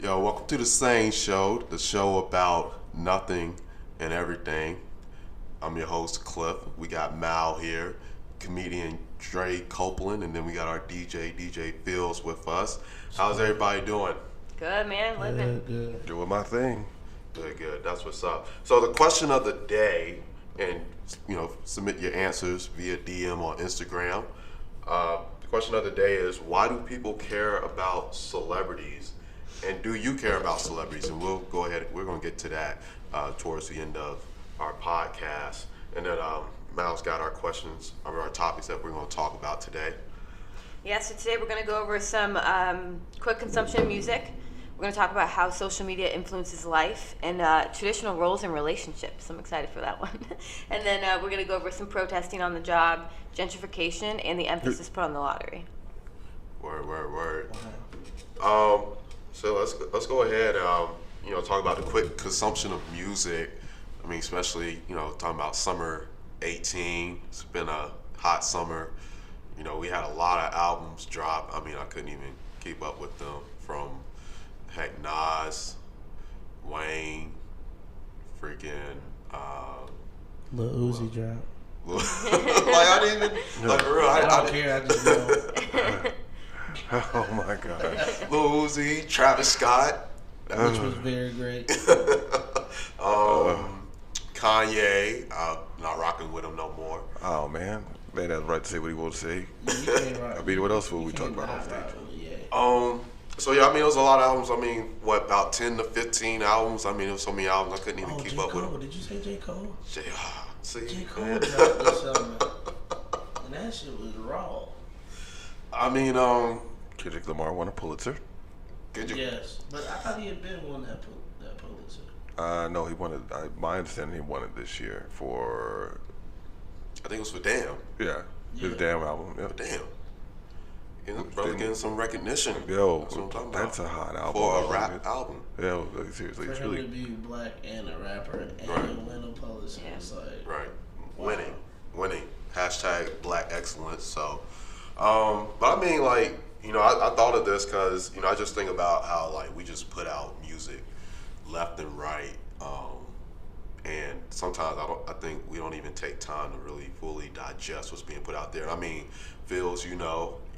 Yo, welcome to the SANE Show, the show about nothing and everything. I'm your host, Cliff. We got Mal here, comedian Dre Copeland, and then we got our DJ Fields with us. How's everybody doing? Good, man. Living. Good. Doing my thing. Good. That's what's up. So the question of the day, and submit your answers via DM on Instagram. The question of the day is, why do people care about celebrities? And do you care about celebrities? And we'll go ahead. We're going to get to that towards the end of our podcast. And then Mal's got our questions, our topics that we're going to talk about today. Yeah, so today we're going to go over some quick consumption music. We're going to talk about how social media influences life and traditional roles in relationships. I'm excited for that one. And then we're going to go over some protesting on the job, gentrification, and the emphasis put on the lottery. Word. So let's go ahead. Talk about the quick consumption of music. I mean, especially talking about summer 18. It's been a hot summer. We had a lot of albums drop. I mean, I couldn't even keep up with them. From Nas, Wayne, freaking Lil Uzi drop. like I didn't even like for real. I don't care. I just know. Oh my God. Lil Uzi, Travis Scott, Which was very great. Kanye. Not rocking with him no more. Oh man. Man has the right to say what he wants to say. You can't rock- I mean, what else will you we talk can't about on not stage? rock with it, yeah. So yeah, I mean, it was a lot of albums. I mean, about 10 to 15 albums. I mean, it was so many albums I couldn't even keep J. up with Cole. them. Did you say J. Cole? See, J. Cole man. dropped this summer. And that shit was raw. I mean, Kendrick Lamar won a Pulitzer. Yes. But I thought he had been won that Pulitzer. No, he won it. My understanding, he won it this year for. I think it was for Damn. Yeah, his Yeah. Damn album. Yeah. Damn. Brother getting some recognition. Yo, That's what I'm talking that's about. a hot album. For a rap album. Yeah, like, seriously, For it's him really. to be black and a rapper and Right. win a Pulitzer, Yeah. it's like Right. wow. Winning. Hashtag Black Excellence. So, but I mean, like, I thought of this because, I just think about how, like, we just put out music left and right. And sometimes I think we don't even take time to really fully digest what's being put out there. I mean, Phils,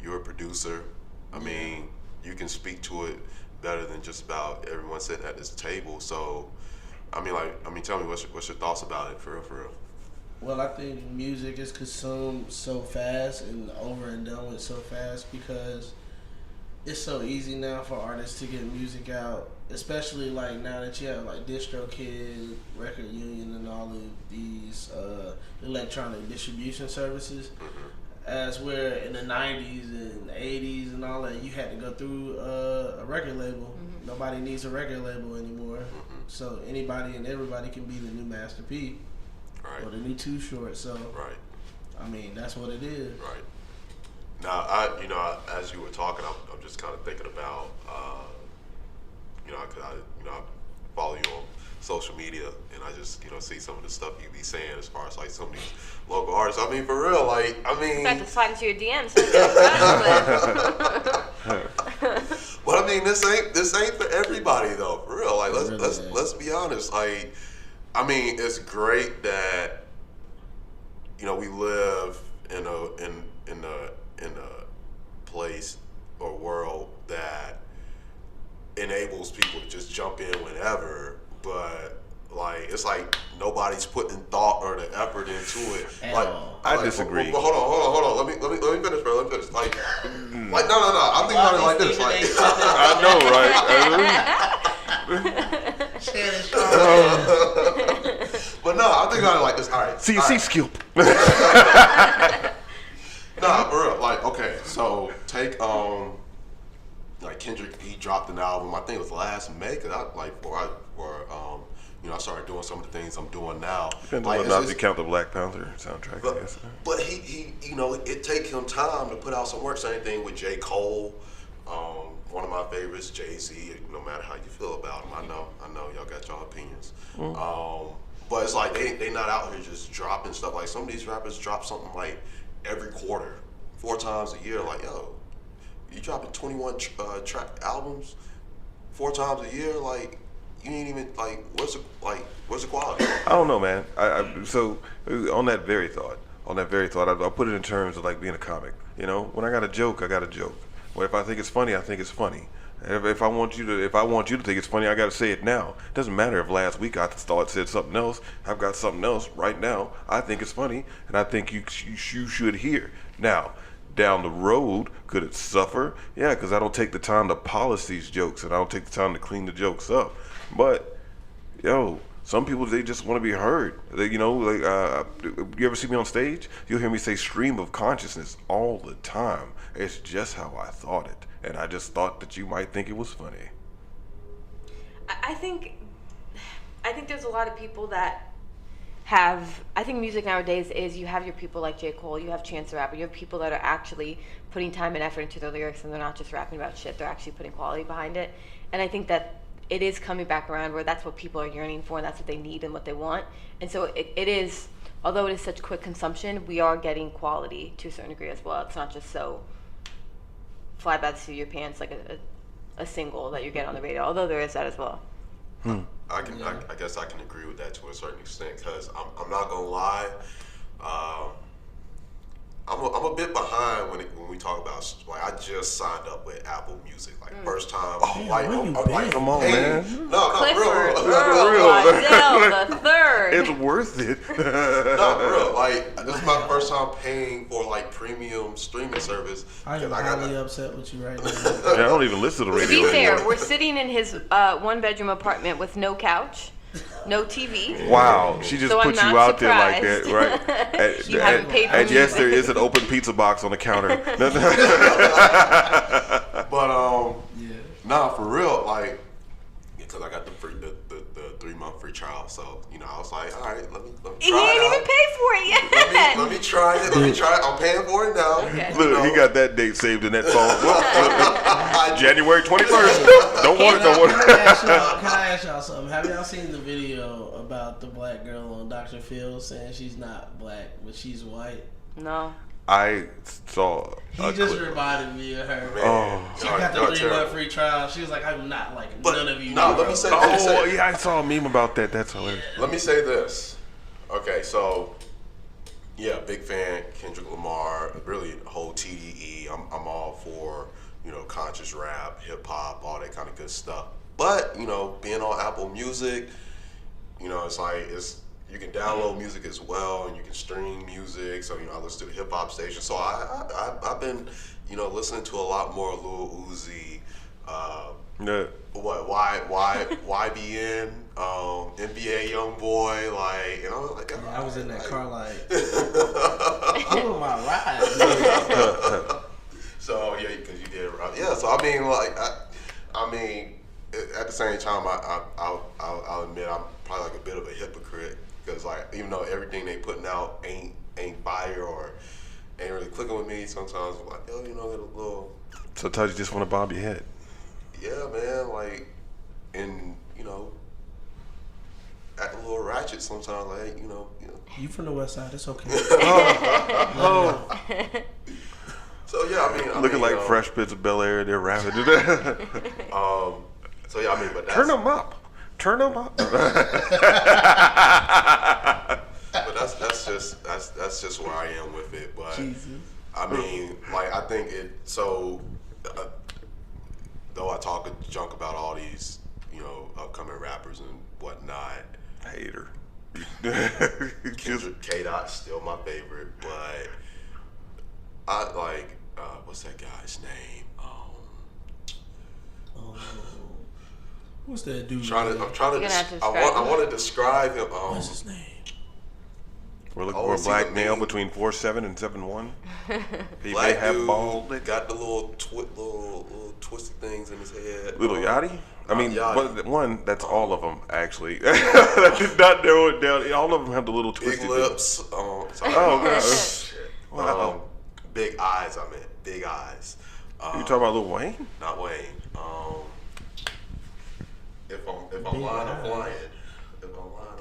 you're a producer. I mean, you can speak to it better than just about everyone sitting at this table. So, tell me what's your thoughts about it, for real. Well, I think music is consumed so fast and over and done with so fast because it's so easy now for artists to get music out, especially like now that you have like DistroKid, Record Union, and all of these electronic distribution services. As where in the 90s and 80s and all that, you had to go through a record label. Nobody needs a record label anymore. So anybody and everybody can be the new Master P. Right. Or the new Too Short. So Right. I mean, that's what it is. Right. Now, as you were talking, I'm just kind of thinking about, because I follow you on social media, and I just, see some of the stuff you be saying as far as like some of these local artists. I mean, for real, like, I mean. In fact, to slide into your DMs. But I mean, this ain't for everybody though. For real, like Really let's be honest. Like, I mean, it's great that we live in a place or world that enables people to just jump in whenever, but like it's like nobody's putting thought or the effort into it. I disagree. But hold on. Let me finish, bro. Let me finish. Like no. I'm thinking about it like this. Like I know, right? but no, I'm thinking about it like this. All right. CNC skill. Nah, for real. Like, okay, so take like Kendrick, he dropped an album. I think it was last May, cause I started doing some of the things I'm doing now. Depends Like, on not to count the Black Panther soundtrack. I guess. But he it take him time to put out some work. Same thing with J. Cole. One of my favorites, Jay-Z. No matter how you feel about him, I know y'all got y'all opinions. But it's like they not out here just dropping stuff. Like some of these rappers drop something like every quarter, 4 times a year. Like, yo, you dropping 21 track albums 4 times a year, like you ain't even like what's the quality? I don't know, man. So on that very thought, I'll put it in terms of like being a comic. You know, when I got a joke, I got a joke. Well, if I think it's funny, I think it's funny. If I want you to think it's funny, I got to say it now. It doesn't matter if last week I said something else. I've got something else right now. I think it's funny, and I think you should hear. Now, down the road, could it suffer? Yeah, because I don't take the time to polish these jokes, and I don't take the time to clean the jokes up. But, yo, some people, they just want to be heard. They, you know, like, you ever see me on stage? You'll hear me say stream of consciousness all the time. It's just how I thought it. And I just thought that you might think it was funny. I think there's a lot of people that have, I think music nowadays is, you have your people like J. Cole, you have Chance the Rapper, you have people that are actually putting time and effort into their lyrics, and they're not just rapping about shit, they're actually putting quality behind it. And I think that it is coming back around where that's what people are yearning for, and that's what they need and what they want. And so it is, although it is such quick consumption, we are getting quality to a certain degree as well. It's not just so fly by the seat of your pants like a single that you get on the radio, although there is that as well. I guess I can agree with that to a certain extent, because I'm not gonna lie, I'm a bit behind when we talk about, like, I just signed up with Apple Music, like first time. Come on, man. No, Clifford, real. Waddell the third. It's worth it. No, real. Like, this is my first time paying for like premium streaming service. I am highly upset with you right now. I don't even listen to the To radio be fair, anymore. we're sitting in his 1-bedroom apartment with no couch, no TV. Wow, she just So put I'm you not out there like that, surprised. right? You haven't paid for and yes, music. there is an open pizza box on the counter. But Yeah. nah, for real, like, because I got the 3-month free trial, so you know, I was like, all right, let me try He it ain't out. even paid for it yet. Let me try it. I'm paying for it now. Okay. Look, he got that date saved in that phone. January 21st. Don't want it. Can I ask y'all something? Have y'all seen the video about the black girl on Dr. Phil saying she's not black, but she's white? No. I saw He a just clip. reminded me of her. Man, She got the 3-month free trial. She was like, I'm not like none of you. let me say this. Oh, yeah, I saw a meme about that. That's hilarious. Let me say this. Okay, so yeah, big fan, Kendrick Lamar, really the whole TDE. I'm all for, you know, conscious rap, hip hop, all that kind of good stuff. But, you know, being on Apple Music, you know, it's like you can download music as well, and you can stream music. So, you know, I listen to the hip hop station. So I've been, you know, listening to a lot more Lil Uzi. Yeah. YBN, NBA YoungBoy, like, you know, like, Yeah, I was in that car like, I'm on my ride. So yeah, because you did right. Yeah, so I mean, like, I mean, at the same time, I'll admit I'm probably like a bit of a hypocrite, because like, even though everything they putting out ain't fire or ain't really clicking with me, sometimes I'm like, yo, you know, a little. Sometimes you just want to bob your head. Yeah, man, like, and you know, act a little ratchet sometimes, like, you know. You from the west side, it's okay. Oh. So yeah, I mean, Looking like Fresh Prince of Bel-Air, they're rapping. So yeah, I mean, but that's, Turn them up. But that's just where I am with it. But Jesus. I mean, like, I think it. So though I talk junk about all these, you know, upcoming rappers and whatnot, Hater. Kendrick K-Dot's still my favorite, but I like what's that guy's name? What's that dude? I'm trying You're to. gonna have to I describe want to describe him. What's his name? We're looking Oh, for a is he black the male main- between 4'7" and 7'1". He may Black have dude, bald. got the little twisted things in his head. Little Yachty? I mean, Yachty. one, that's all of them, actually. That did not narrow it down. All of them have the little Big twisted lips. Oh, gosh. Wow. Big eyes. I meant big eyes. You talking about Lil Wayne? Not Wayne. If I'm Big lying, I'm eyes. lying. If I'm lying,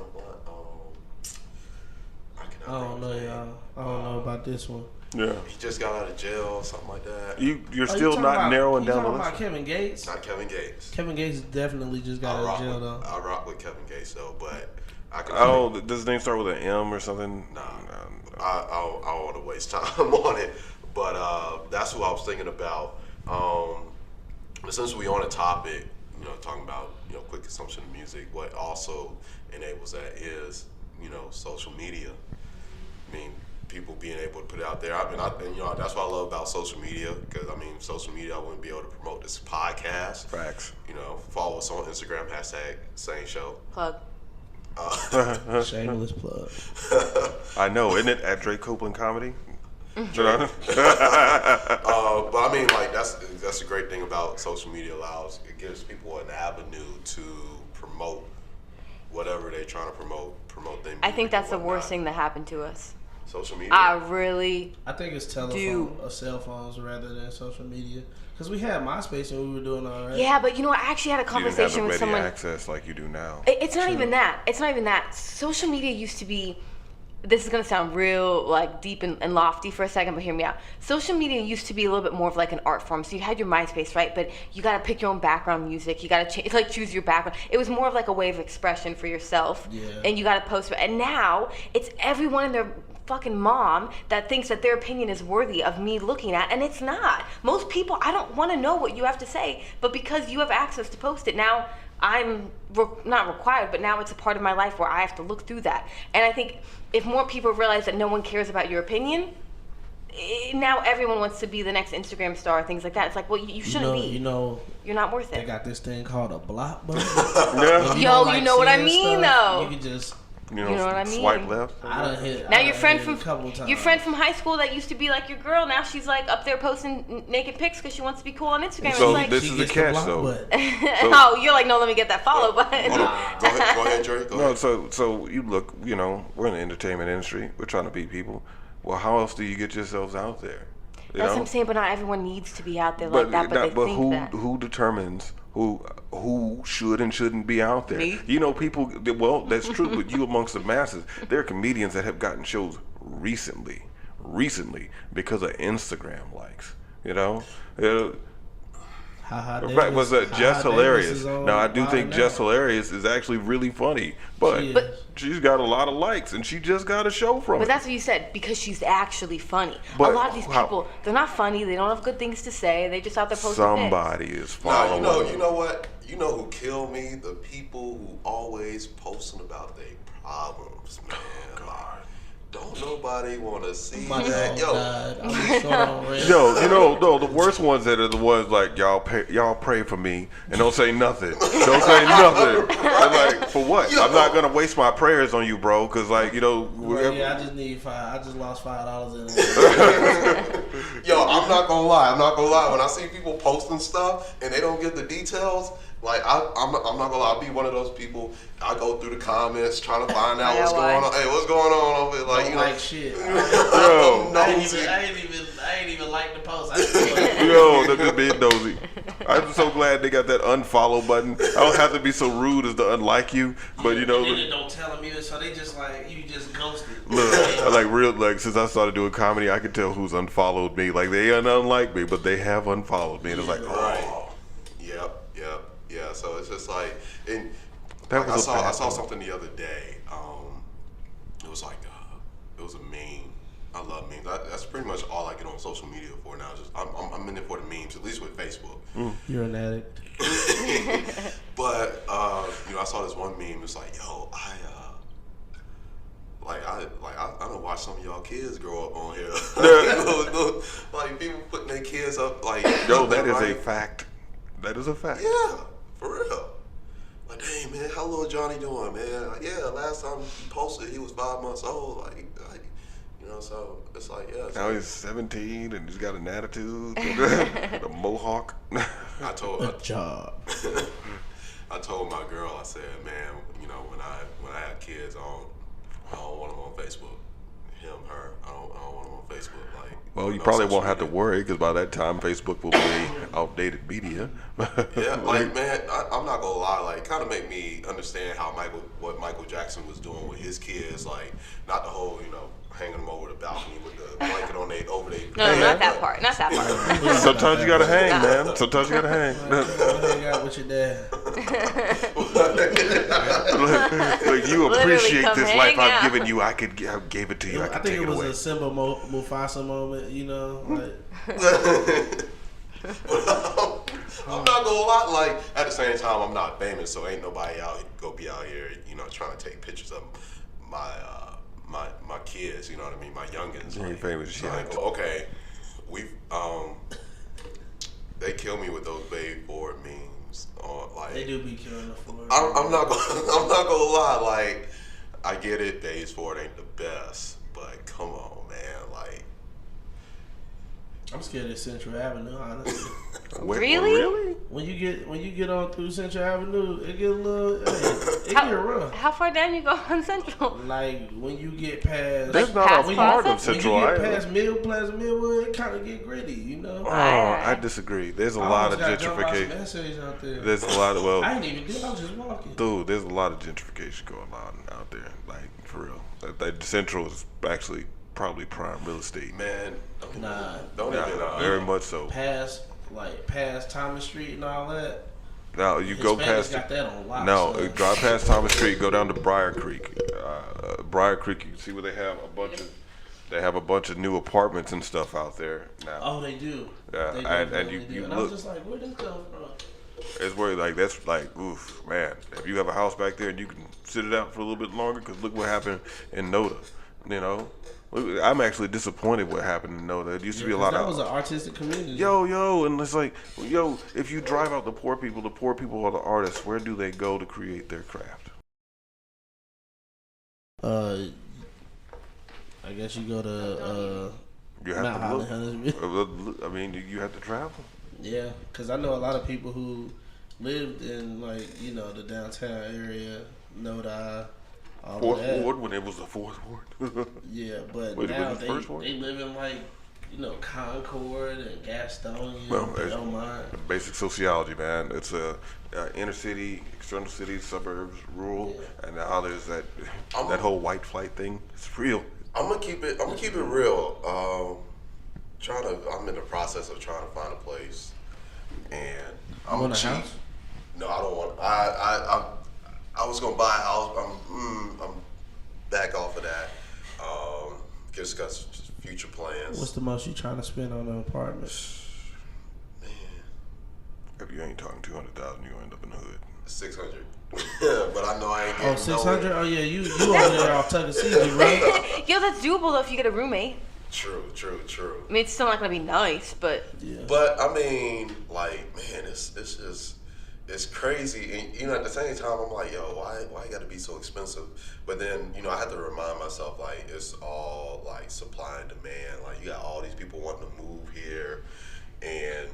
I I cannot. don't know, y'all. I don't know about this one. Yeah. He just got out of jail or something like that. You're still not narrowing down the list. About Kevin Gates? Not Kevin Gates. Kevin Gates definitely just got out of jail though. I rock with Kevin Gates though, but I can. Oh, does his name start with an M or something? Nah. I don't want to waste time on it, but that's who I was thinking about. Since we on a topic, talking about quick consumption of music, what also enables that is social media. I mean, people being able to put it out there. I mean, that's what I love about social media, because social media, I wouldn't be able to promote this podcast. Facts. Follow us on Instagram #SANE Show. Plug. Shameless plug. I know, isn't it? At Drake Copeland Comedy. But I mean, like that's a great thing about social media. It gives people an avenue to promote whatever they're trying to promote them. I think that's the worst thing that happened to us. Social media. I think it's telephone or cell phones rather than social media. Because we had MySpace and we were doing all right. Yeah, but I actually had a conversation with someone. You didn't have access like you do now. It's not even that. It's not even that. Social media used to be. This is gonna sound real deep and lofty for a second, but hear me out. Social media used to be a little bit more of like an art form. So you had your MySpace, right? But you gotta pick your own background music. You gotta choose your background. It was more of like a way of expression for yourself. Yeah. And you gotta post. And now it's everyone and their fucking mom that thinks that their opinion is worthy of me looking at, and it's not. Most people, I don't want to know what you have to say, but because you have access to post it now, I'm not required, but now it's a part of my life where I have to look through that. And I think if more people realize that no one cares about your opinion, now everyone wants to be the next Instagram star, things like that. It's like, well, you shouldn't be. You're not worth it. They got this thing called a block button. Yo, you know what I mean, though. You can just. You know what I mean? Swipe left. Now your friend from high school that used to be like your girl, now she's like up there posting naked pics because she wants to be cool on Instagram. So it's this is the catch, though. Oh, you're like, no, let me get that follow button. Go ahead, Drake. Go ahead. So you look, we're in the entertainment industry. We're trying to beat people. Well, how else do you get yourselves out there? That's what I'm saying, but not everyone needs to be out there like that. But they think that. Who determines who should and shouldn't be out there? Me? People. Well, that's true. But you amongst the masses, there are comedians that have gotten shows recently because of Instagram likes. Was Jess Hilarious? Now I do think Jess Hilarious is actually really funny, but she's got a lot of likes and she just got a show from it. But that's what you said, because she's actually funny. But a lot of these people, they're not funny. They don't have good things to say. They just out there posting Somebody pics. is following. You know what? You know who kill me? The people who always posting about their problems, man. Don't nobody want to see that. No, the worst ones that are the ones like y'all pray for me and don't say nothing. Don't say nothing. I'm like, for what? I'm not gonna waste my prayers on you, bro. Cause I just need $5. I just lost $5 in it. Yo, I'm not gonna lie. When I see people posting stuff and they don't give the details, like I'm not gonna lie. I'll be one of those people. I go through the comments trying to find out what's going on. Hey, what's going on over here? Like, shit. I ain't even like the post. That's being nosy. I'm so glad they got that unfollow button. I don't have to be so rude as to unlike you, but they don't tell them either, so they just you just ghosted. Look, since I started doing comedy, I can tell who's unfollowed me. Like they unlike me, but they have unfollowed me, and it's like, Yeah, so it's just like, I saw something the other day. It was like, it was a meme. I love memes. That's pretty much all I get on social media for now. Just I'm in it for the memes, at least with Facebook. You're an addict. But I saw this one meme. It's like, yo, I don't watch some of y'all kids grow up on here. Like people putting their kids up. Like, yo, that is a fact. That is a fact. Yeah, for real. Like, dang, man, how little Johnny doing, man? Like, yeah, last time he posted, he was 5 months old. Like, so it's like, yeah. Now he's 17 and he's got an attitude, a mohawk. I told my girl, I said, man, when I have kids, I don't want them on Facebook. Him, her, I don't want them on Facebook. Like, well, you probably won't have to worry because by that time Facebook will be outdated media. Yeah, like, man, I'm not gonna lie. Like, kind of make me understand what Michael Jackson was doing with his kids. Like, not the whole, hanging them over the balcony with the blanket on over their. No, not that part. Not that part. Sometimes you gotta hang, man. Sometimes you gotta hang. Hang out with your dad. Look, you Literally appreciate come this hang life I've out. given you. I gave it to you. I I could think take it it was away. a Simba Mufasa moment, you know, like. I'm not gonna lie. Like at the same time, I'm not famous, so ain't nobody be out here, trying to take pictures of my kids. You know what I mean? My youngins. You ain't famous So yet. okay, we they kill me with those baby board memes. Like They do be killing the floor. I'm not gonna lie. Like I get it, Days Forward ain't the best, but come on, man. Like I'm scared of Central Avenue, honestly. Really? When you get on through Central Avenue, it get a little, it get rough. How far down you go on Central? Like when you get past, That's not past a part Plaza? of Central when you get Island. past Plaza Millwood, it kind of get gritty, you know. I disagree. There's a lot of gentrification. Out there. There's a lot of I ain't even do it. I was just walking. dude. There's a lot of gentrification going on out there. Like for real. That Central is actually probably prime real estate. man, Nah. don't Yeah, even. very much so. Past Thomas Street and all that. Now you go Hispanics past. got that on lock. No, so. drive past Thomas Street, go down to Briar Creek. Briar Creek, you can see where they have a bunch of new apartments and stuff out there now. Oh, they do. Yeah, They and definitely you do. And I look- was just like, where this come from? It's where that's like, oof, man. If you have a house back there and you can sit it out for a little bit longer, because look what happened in Noda. You know, I'm actually disappointed what happened in Noda. It used to be a lot That of was an artistic community. yo, and it's like, yo, if you drive out the poor people are the artists. Where do they go to create their craft? I guess you go to You have Mount to Holly, look. Huntersville. I mean, you have to travel. Yeah, because I know a lot of people who lived in the downtown area, Noda, all Fourth of that. ward when it was the fourth ward. Yeah, but Wait, now was it first ward? they live in Concord and Gastonia, Well, and it's Belmont. basic sociology, man. It's a inner city, external city, suburbs, rural, and now there's that whole white flight thing. It's real. I'm gonna keep it real. I'm in the process of trying to find a place, and I'm want a cheap. house? No, I don't want. I was gonna buy a house. I'm back off of that. Just got future plans. What's the most you trying to spend on an apartment? Man, If you ain't talking 200,000, you gonna end up in the hood. 600. But I know I ain't getting. Oh, 600? Oh yeah, you over there off Tuckasegee, right? Yo, that's doable though if you get a roommate. True. I mean, it's still not gonna be nice, but Yeah. But I mean, like, man, it's just it's crazy. And at the same time, I'm like, yo, why it got to be so expensive? But then I have to remind myself, like, it's all like supply and demand. Like, you got all these people wanting to move here, and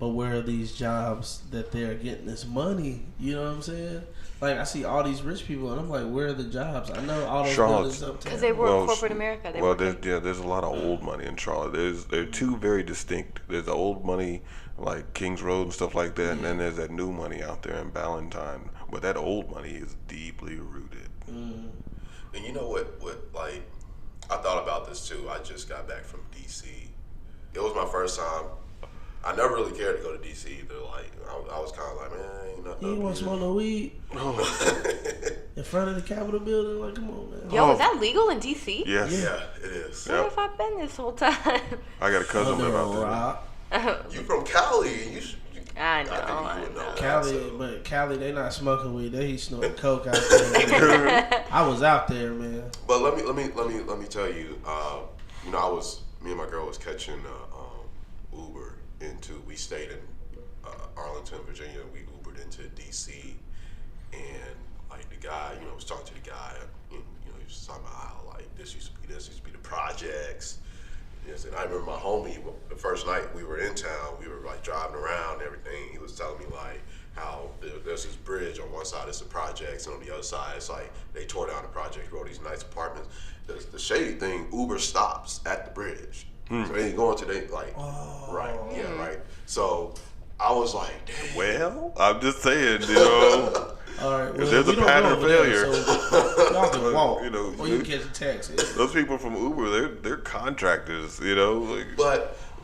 But where are these jobs that they're getting this money? You know what I'm saying? Like, I see all these rich people, and I'm like, where are the jobs? I know all those Charlotte's- buildings uptown. because they work corporate America. They work there's a lot of old money in Charlotte. There are two very distinct. There's the old money like Kings Road and stuff like that, and then there's that new money out there in Ballantyne. But that old money is deeply rooted. Mm. and you know what like, I thought about this too. I just got back from DC. It was my first time. I never really cared to go to DC either. Like, I was kind of like, man, ain't nothing. You ain't want to smoke no weed in front of the Capitol building? Like, come on, man. Yo, is that legal in DC? Yes. Yeah, it is. Where Yep. have I been this whole time? I got a cousin Under live a out there. rock. You from Cali? You should. I know. I think you would know. Cali, but Cali, they not smoking weed. They snorting coke out there. I was out there, man. But let me tell you. Me and my girl was catching Uber we stayed in Arlington, Virginia. We Ubered into DC, and like the guy, was talking to the guy, and he was talking about how like this used to be the projects. Yes, and I remember my homie, the first night we were in town, we were like driving around and everything. He was telling me like how there's this bridge on one side, it's the projects, and on the other side, it's like they tore down the projects, wrote these nice apartments. The shady thing, Uber stops at the bridge. So they ain't going to right. So I was like, damn. Well, I'm just saying, All right, well, there's we a don't pattern go of over there, failure. so Y'all can walk, You know, or you can catch a taxi. those people from Uber, they're contractors. You know, like,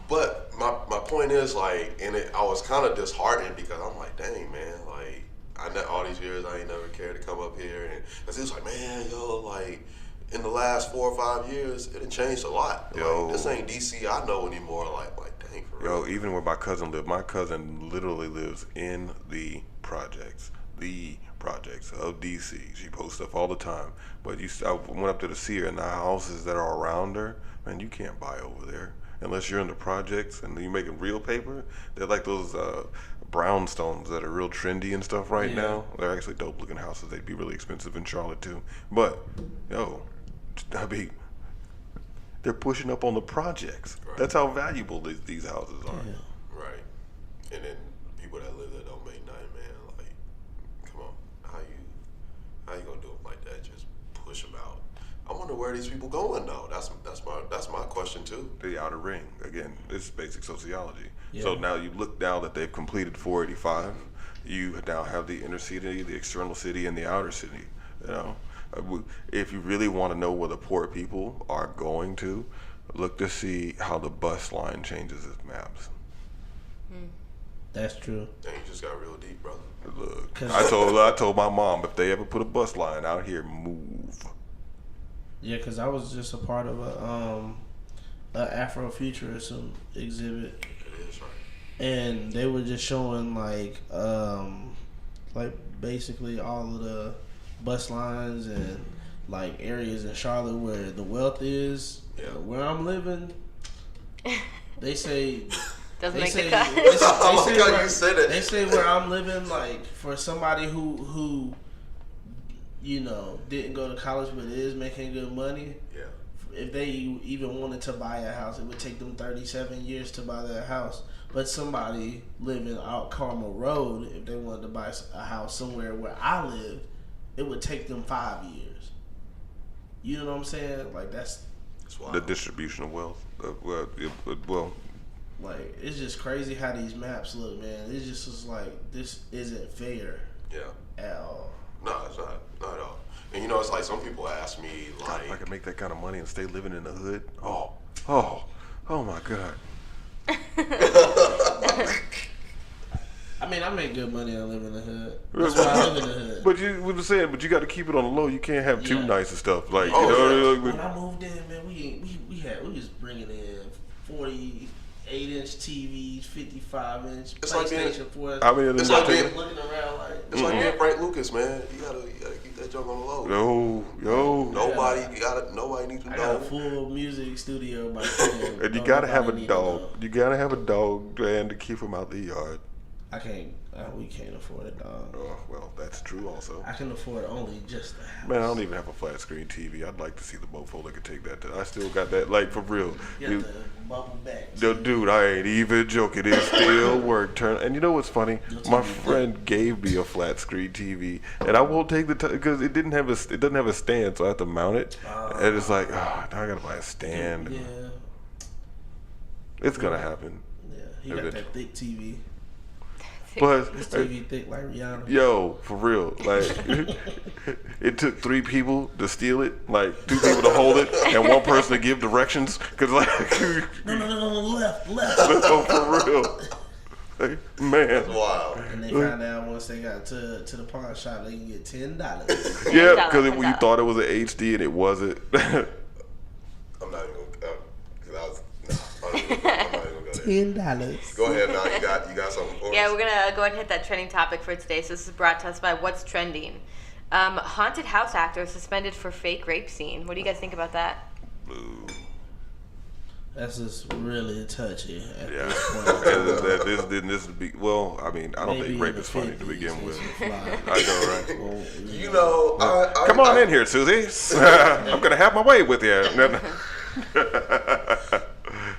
But my point is like, I was kind of disheartened because I'm like, dang man, like I know all these years I ain't never cared to come up here, and cause it was like, man, yo, like in the last 4 or 5 years, it had changed a lot. Yo. Like, this ain't DC I know anymore. Like dang, for real. yo, even where my cousin lived, my cousin literally lives in the projects of DC. She posts stuff all the time. But I went up there to see her, and the houses that are around her, man, you can't buy over there unless you're in the projects and you're making real paper. They're like those brownstones that are real trendy and stuff right now. They're actually dope looking houses. They'd be really expensive in Charlotte too. But yo, I mean, they're pushing up on the projects. Right. That's how valuable these houses are. Yeah. Right. And then people that live there don't make nothing, man. Like, come on, how you gonna do it like that? Just push them out. I wonder where these people going though. That's my question too. The outer ring again. It's basic sociology. Yeah. So now you look now that they've completed 485. You now have the inner city, the external city, and the outer city. You know, if you really want to know where the poor people are going to, look to see how the bus line changes its maps. That's true. Dang, you just got real deep, brother. Look, I told my mom if they ever put a bus line out here, move. Yeah, because I was just a part of a Afrofuturism exhibit, It is, right? and they were just showing like basically all of the bus lines and like areas in Charlotte where the wealth is. Yeah. Where I'm living, they say Doesn't they make say, the cut. they say, Oh my God, where, you said it. they say where I'm living, like for somebody who you know didn't go to college but is making good money. Yeah. If they even wanted to buy a house, it would take them 37 years to buy that house. But somebody living out Carmel Road, if they wanted to buy a house somewhere where I live, it would take them 5 years. You know what I'm saying? Like that's wild. The distribution of wealth. Well, like it's just crazy how these maps look, man. It just was like this isn't fair Yeah. at all. No, it's not at all. And you know, it's like some people ask me, God, if I like, could make that kind of money and stay living in the hood, oh my God. I mean, I make good money and I live in the hood. That's why I live in the hood. But you got to keep it on the low. You can't have too Yeah. nice and stuff. Like, Oh, you know, yeah. like, When I moved in, man, we was bringing in 48-inch TVs, 55-inch It's like being- PlayStation 4. how many of them It's you like take? being- looking around like it's like being Frank Lucas, man. You gotta keep that junk on the low. Yo. Nobody needs to I got a know. full music studio by then. And you Don't gotta have a nobody need to dog. know. You gotta have a dog, man, to keep him out the yard. I can't. We can't afford a dog. Oh, well, that's true also. I can afford only just the house. Man, I don't even have a flat screen TV. I'd like to see the mofo that could take that. I still got that, like, for real. You got the bubble back. Dude, I ain't even joking. It still worked. And you know what's funny? My friend gave me a flat screen TV, and I won't take the time because it doesn't have a stand, so I have to mount it. And it's like, now I gotta buy a stand. Yeah, It's gonna happen. yeah. He got that thick TV. But His TV thick like Rihanna. yo, for real, like it took 3 people to steal it, like 2 people to hold it, and 1 person to give directions. Cause like, No, left. no, for real, like, man. That's wild. And they found out once they got to the pawn shop, they can get $10. Yeah, because you thought it was an HD and it wasn't. I'm not even gonna. Cause I'm not even gonna go there. $10. Go ahead now. You got something for us? Yeah, we're gonna go ahead and hit that trending topic for today. So this is brought to us by What's Trending. Haunted house actor suspended for fake rape scene. What do you guys think about that? That's just really touchy at Yeah, this point. this would be. Well, I mean, I don't Maybe think rape in is the funny to 50s, begin with. this would fly. I know, right? Well, You know, Come on in here, Susie. I'm gonna have my way with you.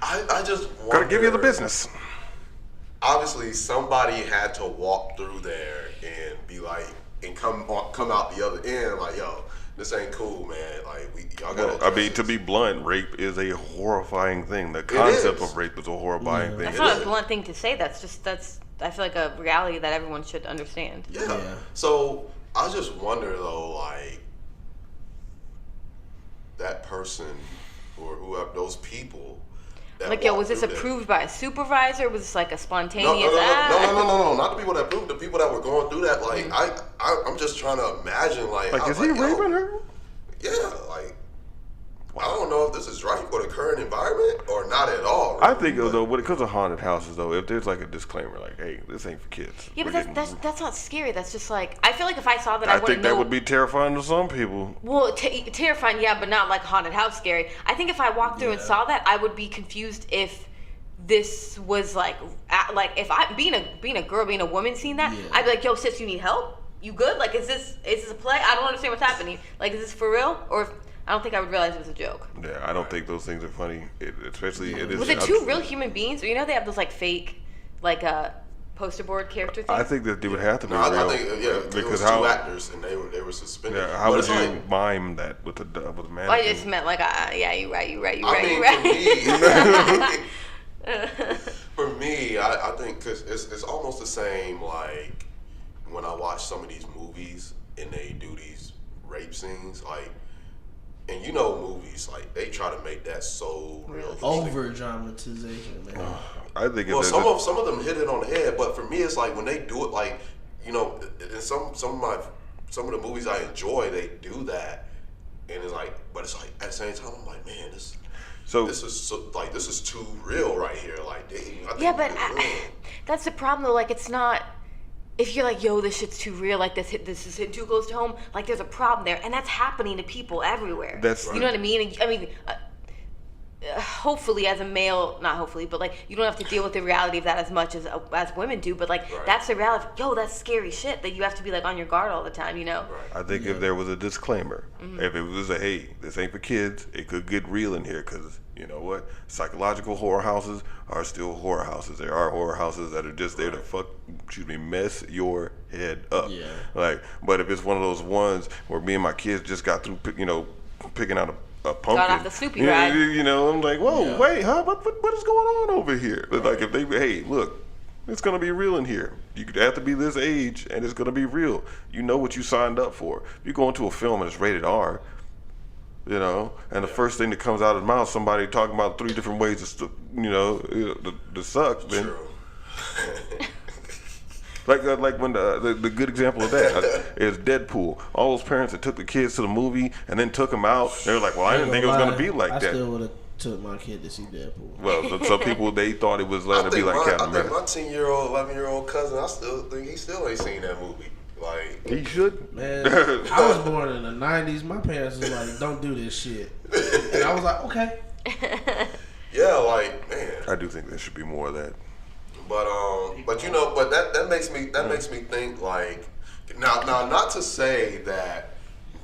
I just Gotta give you the wonder- business. Obviously, somebody had to walk through there and be like, and come out the other end like, yo, this ain't cool, man. Like, y'all gotta. Well, I mean, address to this. be blunt, rape is a horrifying thing. The concept is. of rape is a horrifying thing. That's It not is. a blunt thing to say. That's I feel like a reality that everyone should understand. Yeah. Yeah. So I just wonder though, like, that person or whoever those people. That Like, yo, walked was this through that. approved by a supervisor? Was this like a spontaneous? No, not the people that approved, the people that were going through that. Like, I'm just trying to imagine, like, Like, I is was he like, yo, raping her? Yeah, like, I don't know if this is right for the current environment or not at all. Really. I think though, when it comes to haunted houses, though, if there's like a disclaimer, like, "Hey, this ain't for kids." Yeah, but We're that's not scary. That's just like, I feel like if I saw that, I I wouldn't think that know. would be terrifying to some people. Well, terrifying, yeah, but not like haunted house scary. I think if I walked through and saw that, I would be confused if this was like if I being a girl, being a woman, seeing that, I'd be like, yo, sis, you need help? You good? Like, is this a play? I don't understand what's happening. Like, is this for real? Or I don't think I would realize it was a joke. Yeah, I don't think those things are funny. Especially it is. Was it two real human beings? Or you know they have those like fake, like poster board character things? I think that they would have to be No, real. I think it because was how? two actors and they were suspended. Yeah, how But would it's you like, mime that with a mannequin? Well, I just meant like, yeah, you right. For me, I think because it's almost the same like when I watch some of these movies and they do these rape scenes, like, and you know movies, like, they try to make that so real. Over dramatization, man. I think Well, some of them hit it on the head, but for me, it's like when they do it, like, you know, in some of the movies I enjoy, they do that, and it's like, but it's like at the same time, I'm like, man, this is too real right here. Like, dang, I think Yeah, but it's real. that's the problem though. Like, it's not. If you're like, yo, this shit's too real, like this is hitting too close to home, like there's a problem there, and that's happening to people everywhere. That's you know what I mean? And, I mean, hopefully, as a male, not hopefully, but like you don't have to deal with the reality of that as much as women do. But like that's the reality. Yo, that's scary shit that you have to be like on your guard all the time. You know? I think if there was a disclaimer, if it was hey, this ain't for kids, it could get real in here because you know what? Psychological horror houses are still horror houses. There are horror houses that are just there to mess your head up. Yeah. Like, but if it's one of those ones where me and my kids just got through, picking out a pumpkin. Got off the Snoopy ride. You know, I'm like, whoa, wait, huh? What is going on over here? But like, if they, hey, look, it's gonna be real in here. You could have to be this age, and it's gonna be real. You know what you signed up for. If you go into a film and it's rated R, you know, and the first thing that comes out of his mouth, somebody talking about 3 different ways to suck, then. True. Like when the good example of that is Deadpool. All those parents that took the kids to the movie and then took them out, they were like, "Well, I didn't think it was going to be like that." I still would have took my kid to see Deadpool. Well, some people they thought it was going to be like Captain I think America. my 10-year-old, 11-year-old cousin, I still think he still ain't seen that movie. Like, He should. Man, I was born in the 90s. My parents was like, don't do this shit. And I was like, okay. yeah, like, man. I do think there should be more of that. But you know, but that makes me think like now not to say that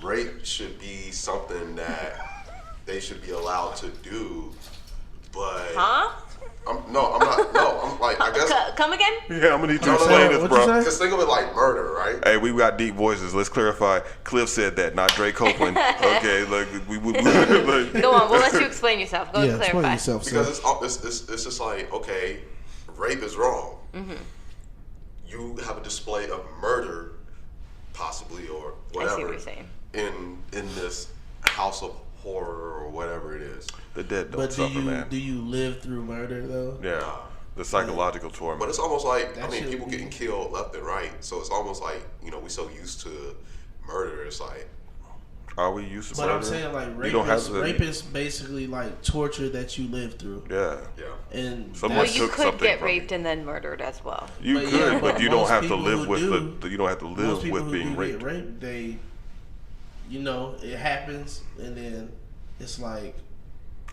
rape should be something that they should be allowed to do, but I'm not. No, I'm like, I guess. Come again? Yeah, I'm gonna need you to No, explain this, what'd bro. you say? Because think of it like murder, right? Hey, we got deep voices. Let's clarify. Cliff said that, not Drake Copeland. Okay, like we like, Go on. We'll let you explain yourself. Go and explain clarify. yourself, sir. Because it's just like, okay, rape is wrong. You have a display of murder, possibly, or I see what whatever, you're saying. in this house of horror or whatever it is. the dead don't But suffer, man. do you live through murder, though? Yeah, the psychological But torment. it's almost like, That I mean, should people be- getting killed left and right. So it's almost like, you know, we so used to murder. It's like, Are we used to But murder? I'm saying, like, You don't have to. rape is basically like torture that you live through. Yeah. yeah. And Someone Well, that's- you took could something get from raped me. and then murdered as well. You But could, yeah, but but you don't most have to people live who with do- the. You don't have to most live people with who being do raped. get raped, they, you know, it happens, and then it's like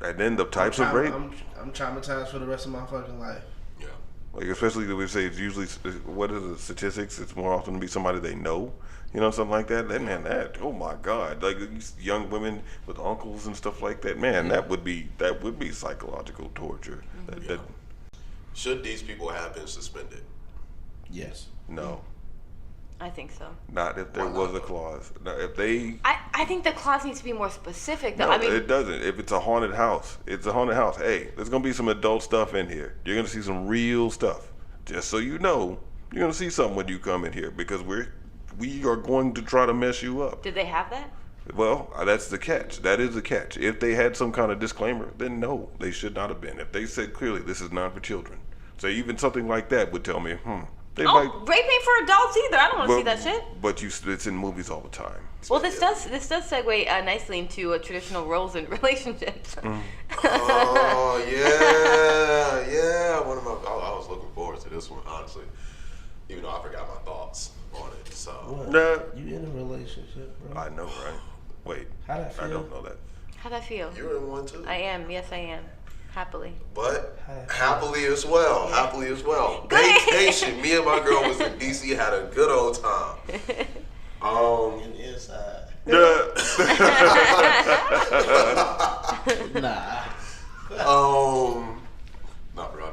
And then the types of rape, I'm traumatized for the rest of my fucking life. Yeah. like especially that we say it's usually what are the statistics? It's more often to be somebody they know, you know, something like that. That oh my God, like these young women with uncles and stuff like that. Man, that would be psychological torture. That Should these people have been suspended? Yes. no, I think so. not if there Why was not? a clause. Now, if they I think the clause needs to be more specific, though. no, I mean, it doesn't. If it's a haunted house, it's a haunted house. Hey, there's gonna be some adult stuff in here. You're gonna see some real stuff. Just so you know, you're gonna see something when you come in here because we are going to try to mess you up. did they have that? Well, that's the catch. That is the catch. If they had some kind of disclaimer, then no, they should not have been. If they said clearly this is not for children, so even something like that would tell me, they might. Rape ain't for adults either. I don't want to see that shit. But it's in movies all the time. Well, this does segue nicely into traditional roles in relationships. Oh yeah. One of my I was looking forward to this one, honestly, even though I forgot my thoughts on it. So What? You in a relationship, bro? I know, right? Wait, How'd that feel? I don't know that. How'd that feel? you're in one too. I am. Yes, I am. Happily. But happily as well. Happily as well. Good. Vacation. Me and my girl was in DC, had a good old time. In the inside. Nah, bro.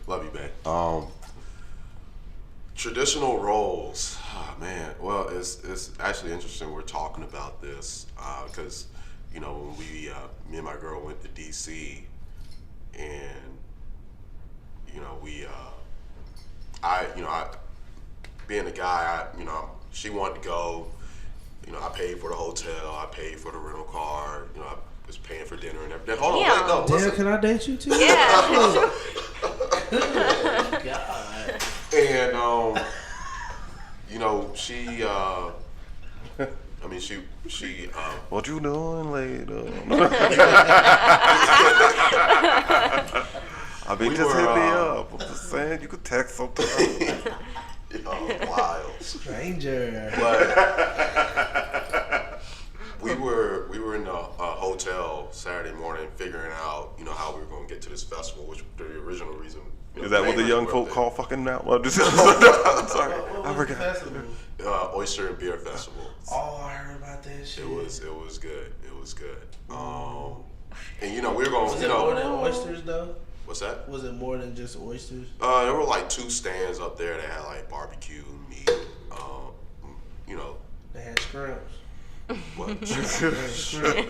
Love you, man. Traditional roles. Oh, man. Well, it's actually interesting we're talking about this because, when me and my girl went to DC and, I being a guy, she wanted to go. I paid for the hotel. I paid for the rental car. I was paying for dinner and everything. Hold on, wait, no, Damn, listen. can I date you too? Yeah. God. And she What you doing later? I mean, We just were, hit me up. I'm just saying, you could text sometimes. wild. Stranger. But we were in the hotel Saturday morning figuring out how we were going to get to this festival, which the original reason. Is that what the young folk call fucking now? I'm sorry, What I was the forgot. festival? Oyster and Beer Festival. Oh, I heard about that shit. It was good. It was good. And we were going. Was it more than oysters though? What's that? Was it more than just oysters? There were like 2 stands up there that had like barbecue meat. They had shrimps. What? Shrimp? Shrimp?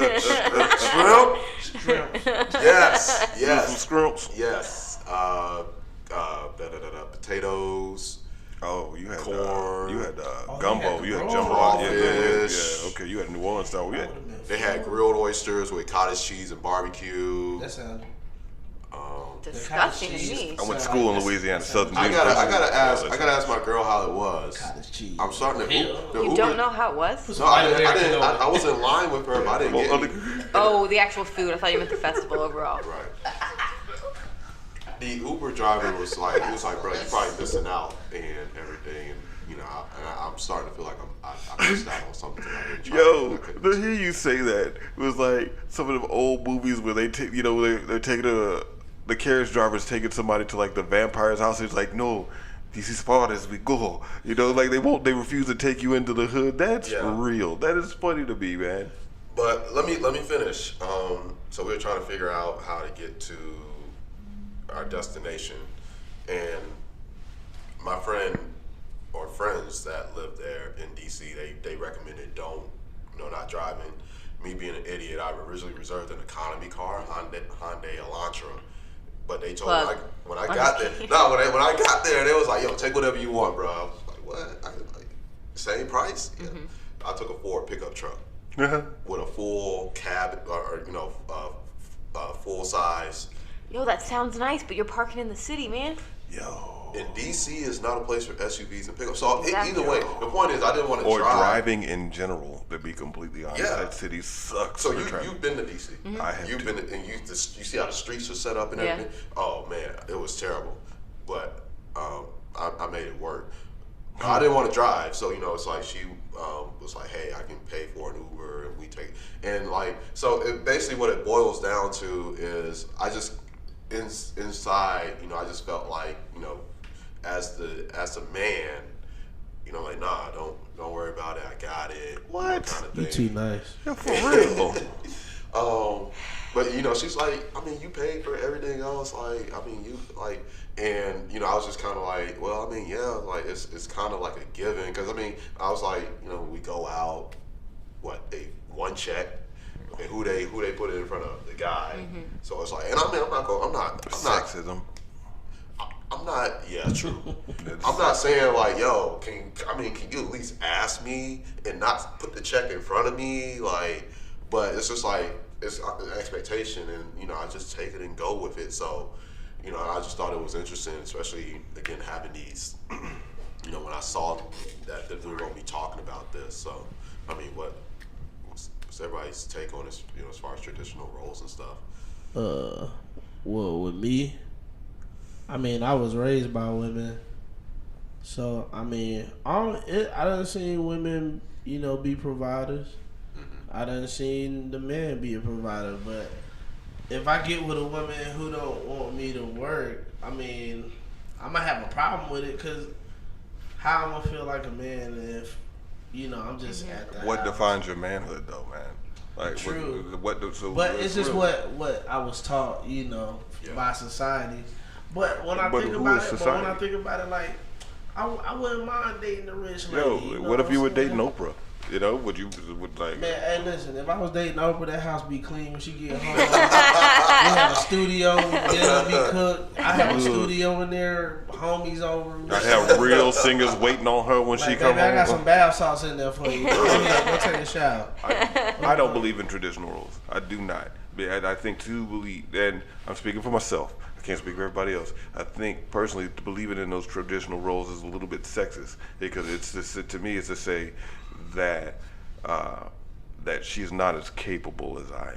Yes. Some scrumps. Yes. Potatoes. Oh, you had corn. you had Oh, gumbo. you You had had the jumbo. crawfish. Yeah. Okay, you had New Orleans style. Yeah. They had grilled oysters with cottage cheese and barbecue. That sounds Disgusting to me. I went to school in Louisiana, Southern. I gotta ask my girl how it was. cottage cheese. I'm starting to. You don't know how it was? No, I didn't. I was in line with her, but I didn't get any. Oh, the actual food. I thought you meant the festival overall. Right. The Uber driver was like, bro, you're probably missing out and everything, and I'm starting to feel like I missed out on something. I didn't try. Yo, to hear you say that, it was like some of them old movies where they take, they're taking the carriage driver's taking somebody to like the vampire's house. It's like, no, this is far as we go. Like they refuse to take you into the hood. That's real. That is funny to me, man. But let me finish. So we were trying to figure out how to get to our destination, and my friend or friends that live there in DC, they recommended not driving. Me being an idiot, I originally reserved an economy car, Hyundai Elantra, but they told me when I got there, they was like, yo, take whatever you want, bro. I was like, what? Same price? Yeah. Mm-hmm. I took a Ford pickup truck with a full cab or full size. Yo, that sounds nice, but you're parking in the city, man. Yo. And DC is not a place for SUVs and pickups. So Exactly. either way, the point is I didn't want to drive. Or driving in general, to be completely honest. Yeah. That city sucks. So for traffic. you've been to DC. Mm-hmm. I have You've been and you see how the streets are set up and everything. Oh man, it was terrible. But I made it work. I didn't want to drive, so it's like she was like, "Hey, I can pay for an Uber, and we take." And basically what it boils down to is I just inside, I just felt like, as the man, like, nah, don't worry about it. I got it. What? Kind of You thing. too nice. Yeah, for real. But she's like, I mean, you paid for everything else. Like, I mean, you like, and I was just kind of like, well, I mean, yeah, like it's kind of like a given, because I mean, I was like, we go out, one check, and who they put it in front of, the guy. Mm-hmm. So it's like, and I mean, I'm not. Sexism. I'm not. Yeah, true. I'm not saying like, yo, can you at least ask me and not put the check in front of me, like? But it's just like it's an expectation, and I just take it and go with it. So, I just thought it was interesting, especially again having these. When I saw that they were gonna be talking about this. So, I mean, what's everybody's take on this? As far as traditional roles and stuff. Well, with me, I mean, I was raised by women, so I mean, I done seen women, be providers. Mm-hmm. I done seen the man be a provider, but if I get with a woman who don't want me to work, I mean, I might have a problem with it, because how I'm gonna feel like a man if, I'm just at the What house. defines your manhood, though, man? Like, True. But it's just what I was taught, by society. But when I think about it, like, I wouldn't mind dating a rich lady. What if you were dating Oprah? Would like? Man, hey, listen. If I was dating Oprah, that house be clean when she get home. We have a studio, dinner be cooked. I have a studio in there. Homies over. I have real singers waiting on her when she come home. I got some bath salts in there for you. Go ahead, go take a shower. I don't believe in traditional roles. I do not. I think to believe, and I'm speaking for myself. I can't speak for everybody else. I think personally, believing in those traditional roles is a little bit sexist, because it's just, to me, it's to say that that she's not as capable as I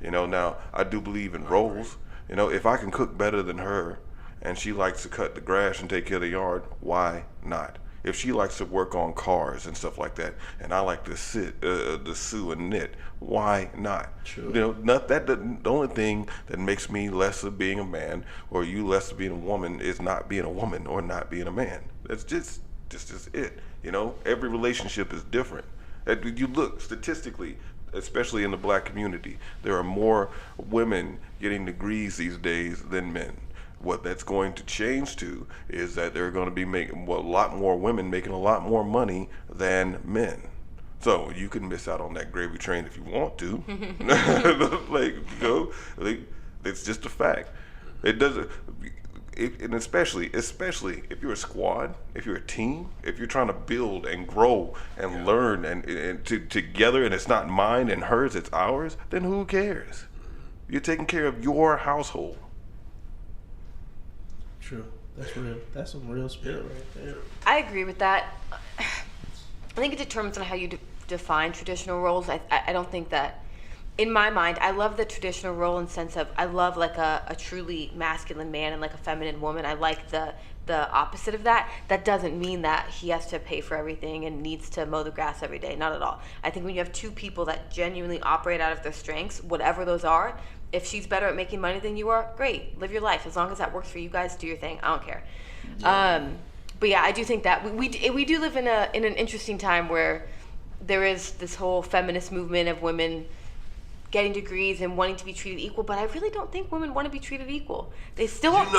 am. Now I do believe in roles. If I can cook better than her, and she likes to cut the grass and take care of the yard, why not? If she likes to work on cars and stuff like that, and I like to sew and knit, why not? True. The only thing that makes me less of being a man or you less of being a woman is not being a woman or not being a man. That's just it. Every relationship is different. You look statistically, especially in the black community, there are more women getting degrees these days than men. What that's going to change to is that they're going to be making a lot more women making a lot more money than men. So you can miss out on that gravy train if you want to. It's just a fact. It doesn't. And especially if you're a squad, if you're a team, if you're trying to build and grow and learn and together, and it's not mine and hers, it's ours, then who cares? You're taking care of your household. True. That's real. That's some real spirit right there. I agree with that. I think it determines on how you define traditional roles. I don't think that, in my mind, I love the traditional role in the sense of I love like a truly masculine man and like a feminine woman. I like the opposite of that. That doesn't mean that he has to pay for everything and needs to mow the grass every day. Not at all. I think when you have two people that genuinely operate out of their strengths, whatever those are, if she's better at making money than you are, great. Live your life. As long as that works for you guys, do your thing. I don't care. Yeah. But yeah, I do think that we do live in an interesting time where there is this whole feminist movement of women getting degrees and wanting to be treated equal, but I really don't think women want to be treated equal. They still want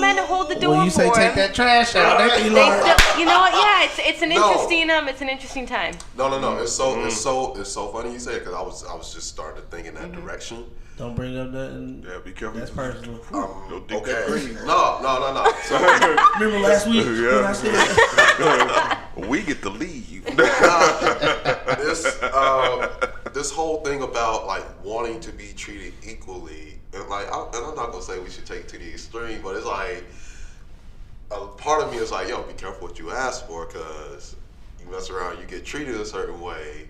men to hold the door when you for say them. Take that trash out. It's an interesting time. No. It's so funny you say it, because I was just starting to think in that direction. Don't bring up nothing. Yeah, be careful. That's personal. Okay. No. So, remember last week when I said we get to leave. This whole thing about like wanting to be treated equally, and I'm not gonna say we should take it to the extreme, but it's like a part of me is like, yo, be careful what you ask for, because you mess around, you get treated a certain way.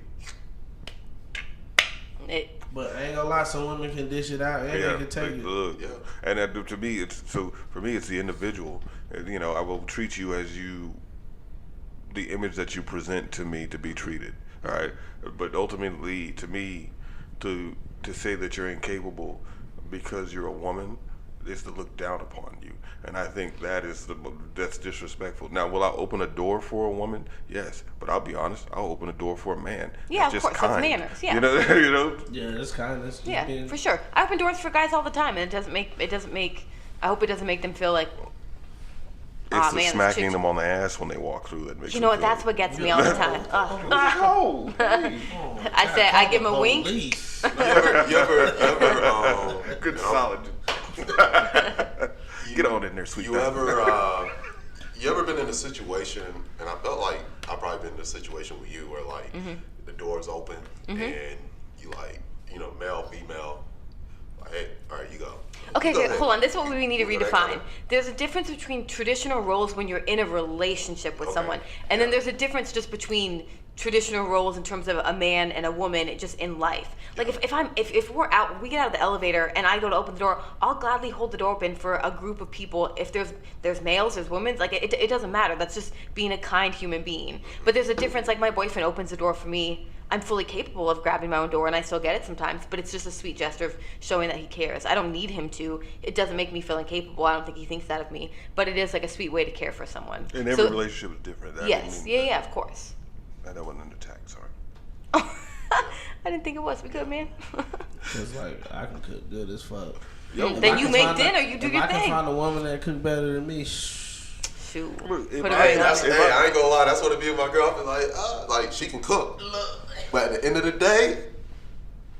But I ain't gonna lie, some women can dish it out and they can take it. Yeah. And to me, for me, it's the individual. I will treat you as the image that you present to me to be treated. All right, but ultimately, to me, to say that you're incapable because you're a woman is to look down upon you, and I think that's disrespectful. Now, will I open a door for a woman? Yes, but I'll be honest, I'll open a door for a man. Yeah, that's of just course, kind. that's manners. Yeah, you know. Yeah, that's kindness. Yeah, for sure. I open doors for guys all the time, and it doesn't make. I hope it doesn't make them feel like. It's the smacking them on the ass when they walk through that makes you know what? That's what gets me all the time. No. I give him a wink. You ever good solid. Get on in there, sweet. You ever been in a situation, and I felt like I've probably been in a situation with you where like the door's open and you like, male, female, like, hey, all right, you go. Okay, You go okay, ahead. hold on. This is what we need to You know, that redefine. kinda- There's a difference between traditional roles when you're in a relationship with Okay. someone, and then there's a difference just between traditional roles in terms of a man and a woman just in life. Like if we're out, we get out of the elevator and I go to open the door, I'll gladly hold the door open for a group of people. If there's males, there's women, like it doesn't matter. That's just being a kind human being. But there's a difference. Like my boyfriend opens the door for me. I'm fully capable of grabbing my own door, and I still get it sometimes, but it's just a sweet gesture of showing that he cares. I don't need him to. It doesn't make me feel incapable. I don't think he thinks that of me, but it is like a sweet way to care for someone. And every relationship is different. That Yes, didn't mean yeah, of course. That wasn't an attack, sorry. I didn't think it was. We good, man. Cause like I can cook good as fuck. Then If I you can make find dinner. You do if your I thing. can find a woman that cook better than me, Shoot. Look, if Put a I- ring on it. Hey, I ain't gonna lie, that's what it be with my girl. I feel like she can cook. But at the end of the day,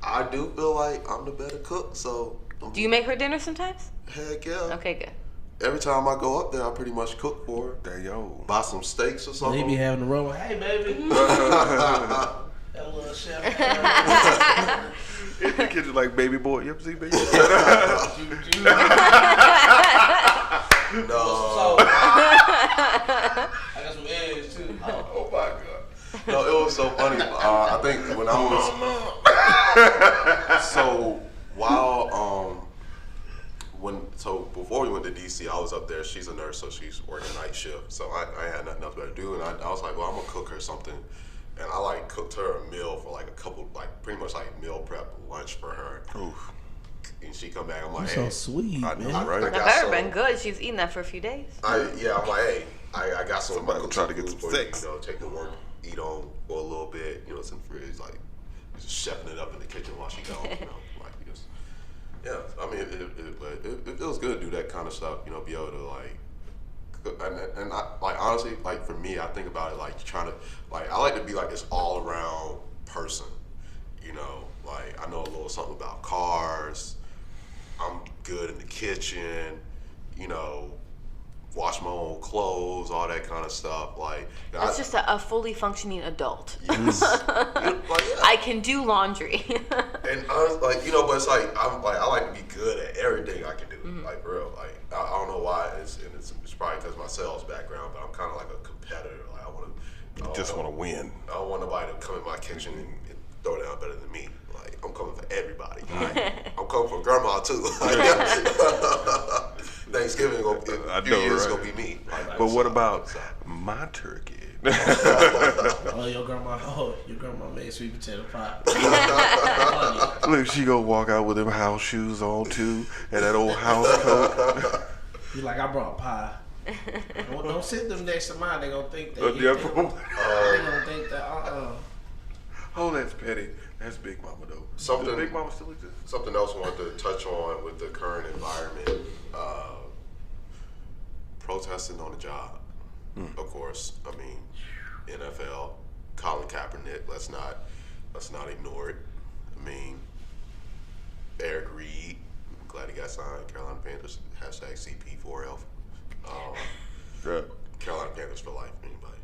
I do feel like I'm the better cook, so. Do you make her dinner sometimes? Heck yeah. Okay, good. Every time I go up there, I pretty much cook for her. There, yo. Buy some steaks or they something. be having the roll. Hey baby, that little chef. The kids are like, baby boy. You ever see baby boy? No. I got some eggs too. Oh my God. No, it was so funny. I think when I was so before we went to DC, I was up there. She's a nurse, so she's working night shift. So I had nothing else better to do, and I was like, well, I'm gonna cook her something, and I like cooked her a meal for like a couple, like pretty much like meal prep lunch for her. Oof. And she come back, I'm like, So hey, sweet, I know, man. right? I That got better some. been good. She's eaten that for a few days. I'm like, hey, I got some. Somebody cook try some to get food some for you, sex. take to work, eat on for a little bit. It's in the fridge, like just chefing it up in the kitchen while she gone. Like just, yeah. I mean, it feels good to do that kind of stuff. Be able to like, cook, and I, like honestly, like for me, I think about it like trying to like I like to be like this all around person. Like I know a little something about cars. I'm good in the kitchen. Wash my own clothes, all that kind of stuff. Like That's just a fully functioning adult. yes. I can do laundry. And honestly, but it's like I like to be good at everything I can do. Like for real. Like I don't know why it's probably because of my sales background, but I'm kind of like a competitor. Like I want to. You just want to win. I don't want nobody to come in my kitchen and throw down better than me. Like I'm coming for everybody. I'm coming for grandma too. Thanksgiving I a few know, years right? gonna be me. Like, But what so- about so- my turkey? Your grandma made sweet potato pie. Funny. Look, she gonna walk out with them house shoes on too, and that old house coat. You like, I brought pie. Don't sit them next to mine. They gonna think that. Yeah. They gonna think that. Oh, that's petty. That's Big Mama though. Something- Does Big Mama still exist? Something else I wanted to touch on with the current environment, protesting on the job. Of course, I mean, NFL, Colin Kaepernick. Let's not ignore it. I mean, Eric Reed. I'm glad he got signed. Carolina Panthers. #CP4L. Yeah. Carolina Panthers for life. Anybody?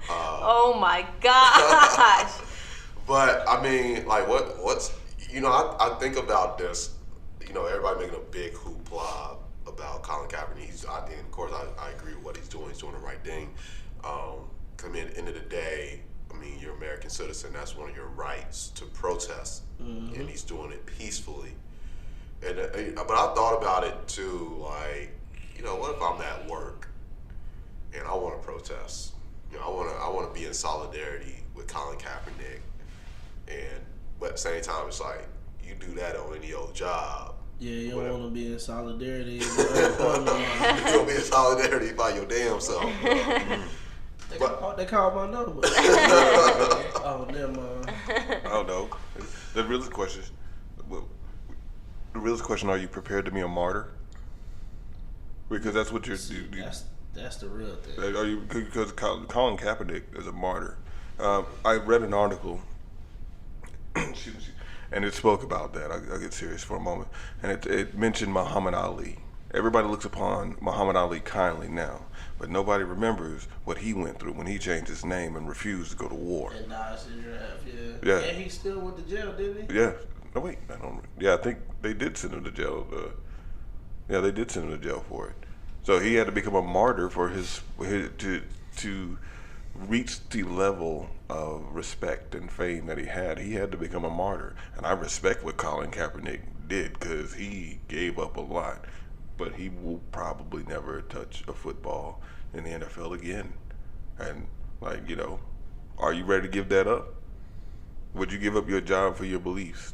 Oh my gosh. But I mean, like, what's I think about this. Everybody making a big hoopla about Colin Kaepernick. Of course, I agree with what he's doing. He's doing the right thing. I mean, at the end of the day, I mean, you're an American citizen. That's one of your rights to protest, and he's doing it peacefully. And but I thought about it too. Like, what if I'm at work and I want to protest? I want to be in solidarity with Colin Kaepernick. But at the same time, it's like you do that on any old job. Yeah, you Whatever. don't want to be in solidarity. You don't be in solidarity by your damn self. They called my number. Oh, never mind. I don't know. The realest question. Are you prepared to be a martyr? Because that's what you're. That's the real thing. Are you? Because Colin Kaepernick is a martyr. I read an article, and it spoke about that. I'll get serious for a moment, and it mentioned Muhammad Ali, Everybody looks upon Muhammad Ali kindly now, but nobody remembers what he went through when he changed his name and refused to go to war. And dodged the draft, Yeah. And he still went to jail, didn't he? Yeah. No, wait. I don't. Yeah, I think they did send him to jail. Yeah, they did send him to jail for it. So he had to become a martyr for his to reach the level of respect and fame that he had. He had to become a martyr, and I respect what Colin Kaepernick did because he gave up a lot. But he will probably never touch a football in the NFL again. And like, you know, are you ready to give that up? Would you give up your job for your beliefs?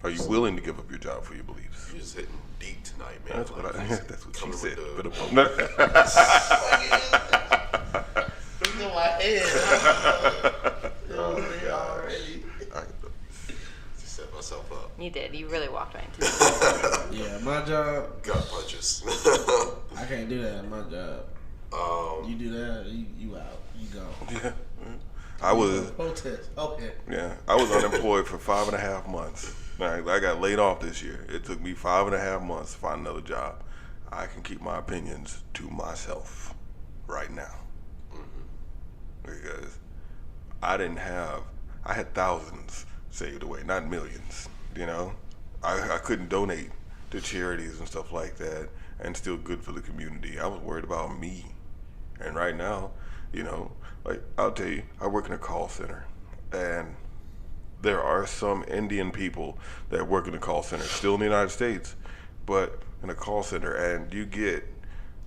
Are you willing to give up your job for your beliefs? You're just hitting deep tonight, man. That's Like, what that's what she coming said. with But the- It's in my head. Already. Just set myself up. You did. You really walked right into it. Yeah, my job. Gut punches. I can't do that at my job. You do that, you out. You go. Yeah. I was Protest. Okay. Yeah, I was unemployed for 5.5 months. I got laid off this year. It took me 5.5 months to find another job. I can keep my opinions to myself right now. Because I had thousands saved away, not millions, you know? I couldn't donate to charities and stuff like that and still good for the community. I was worried about me. And right now, you know, like I'll tell you, I work in a call center, and there are some Indian people that work in a call center, still in the United States, but in a call center, and you get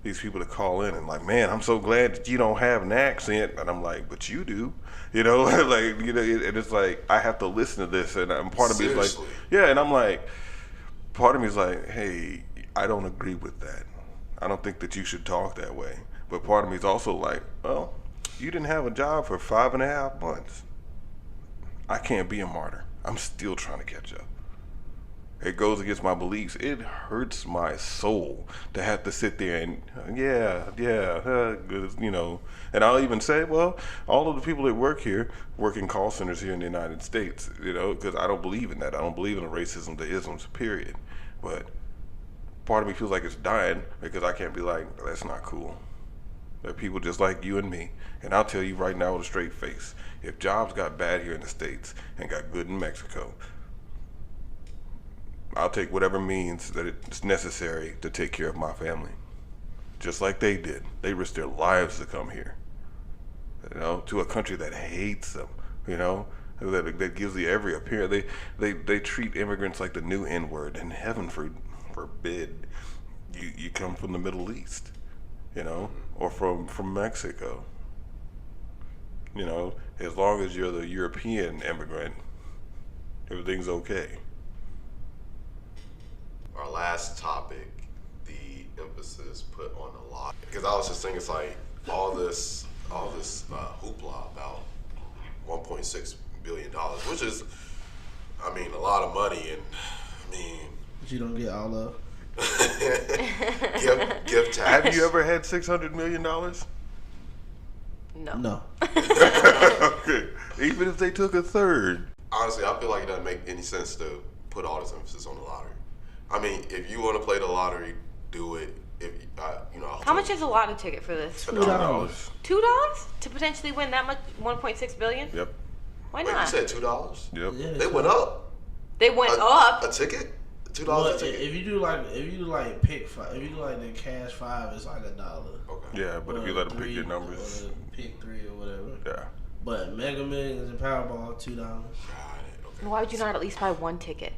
these people to call in and like, man, I'm so glad that you don't have an accent, and I'm like, but you do, you know, like, you know, and it's like I have to listen to this, and part of me is like, Seriously? yeah, and I'm like, part of me is like, hey, I don't agree with that. I don't think that you should talk that way. But part of me is also like, well, you didn't have a job for 5.5 months. I can't be a martyr. I'm still trying to catch up. It goes against my beliefs. It hurts my soul to have to sit there and, you know. And I'll even say, well, all of the people that work here, work in call centers here in the United States, you know, because I don't believe in that. I don't believe in the racism, the isms, period. But part of me feels like it's dying because I can't be like, that's not cool. There are people just like you and me. And I'll tell you right now with a straight face, if jobs got bad here in the States and got good in Mexico, I'll take whatever means that it's necessary to take care of my family. Just like they did. They risked their lives to come here, you know, to a country that hates them, you know, that gives the every appearance. They treat immigrants like the new N-word, and heaven forbid you come from the Middle East, you know, or from Mexico. You know, as long as you're the European immigrant, everything's okay. Our last topic, the emphasis put on the lot, because I was just thinking, it's like all this hoopla about $1.6 billion, which is, I mean, a lot of money, and I mean, But you don't get all of. gift tax. Have you ever had $600 million? No. Okay. Even if they took a third. Honestly, I feel like it doesn't make any sense to put all this emphasis on the lottery. I mean, if you want to play the lottery, do it. If you know, How much is a lotto ticket for this? $2. $2 to potentially win that much? 1.6 billion? Yep. Why Wait, you not? said $2? Yep. Yeah, They went up. They went up. A ticket? $2 Well, a ticket. if you do like pick five, if you do like the cash $5, it's like $1. Okay. Yeah, but if you let them pick your Or numbers. the pick 3 or whatever. Yeah. But Mega Millions and Powerball $2. Got it. Okay. Why would you not at least buy one ticket?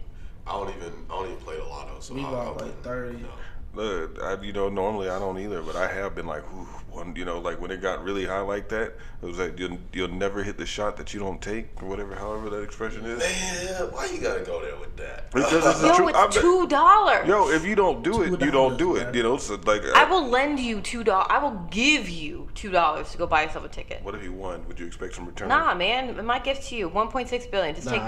I don't even play the lotto, so We I bought wouldn't like 30. know. Look, you know, normally I don't either, but I have been like, ooh, one, you know, like when it got really high like that, it was like you'll never hit the shot that you don't take, or whatever, however that expression is. Man, why you gotta go there with that? Because it's the Yo, truth. it's $2. Yo, if you don't do it, you don't do it. $2, You know, so like. I will lend you $2. I will give you $2 to go buy yourself a ticket. What if you won? Would you expect some return? Nah, man. My gift to you, 1.6 billion. Just take.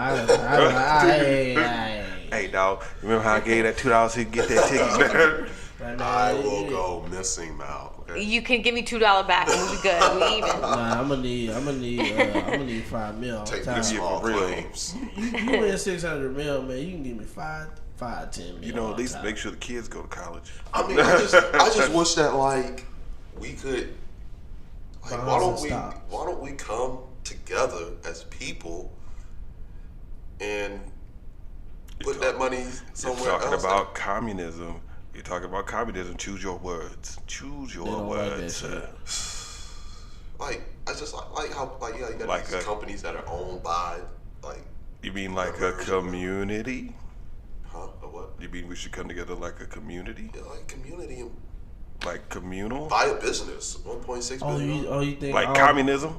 Hey, dog. Remember how I gave that $2 to get that ticket? I will go missing now. Okay? You can give me $2 back, and we'll be good. We even. Nah, I'm gonna need $5 mil. Take Time. these small for real. claims. You win $600 mil, man. You can give me $5 5, 10 million. You know, at least make sure the kids go to college. I mean, I just wish that like we could. Like, why don't we come together as people and put that money somewhere You're talking else? about communism. You're talking about communism. Choose your words. Choose your words. Like, I just like how you got Like these companies that are owned by like. You mean like a community? Huh? A what? You mean we should come together like a community? Yeah, like community and Like communal? buy a business. 1.6 billion. You think Like communism?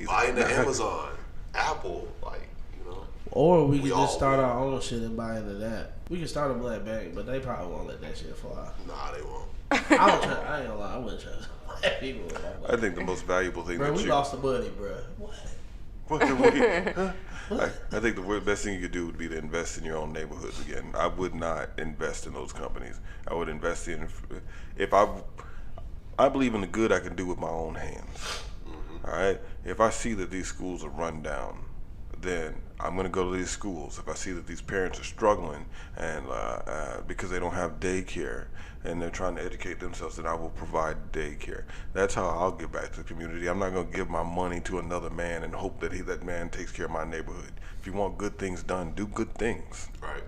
Buying the Amazon, Apple, like, you know. Or we could just start our own shit and buy into that. We could start a black bank, but they probably won't let that shit fly. Nah, they won't. I ain't gonna lie, I wouldn't trust black people with my money. I think the most valuable thing Bro, that we lost a buddy, bro. What? I think the best thing you could do would be to invest in your own neighborhoods again. I would not invest in those companies. I would invest in if I believe in the good I can do with my own hands. Mm-hmm. All right. If I see that these schools are run down, then I'm going to go to these schools. If I see that these parents are struggling and because they don't have daycare and they're trying to educate themselves, then I will provide daycare. That's how I'll give back to the community. I'm not going to give my money to another man and hope that that man takes care of my neighborhood. If you want good things done, do good things. Right.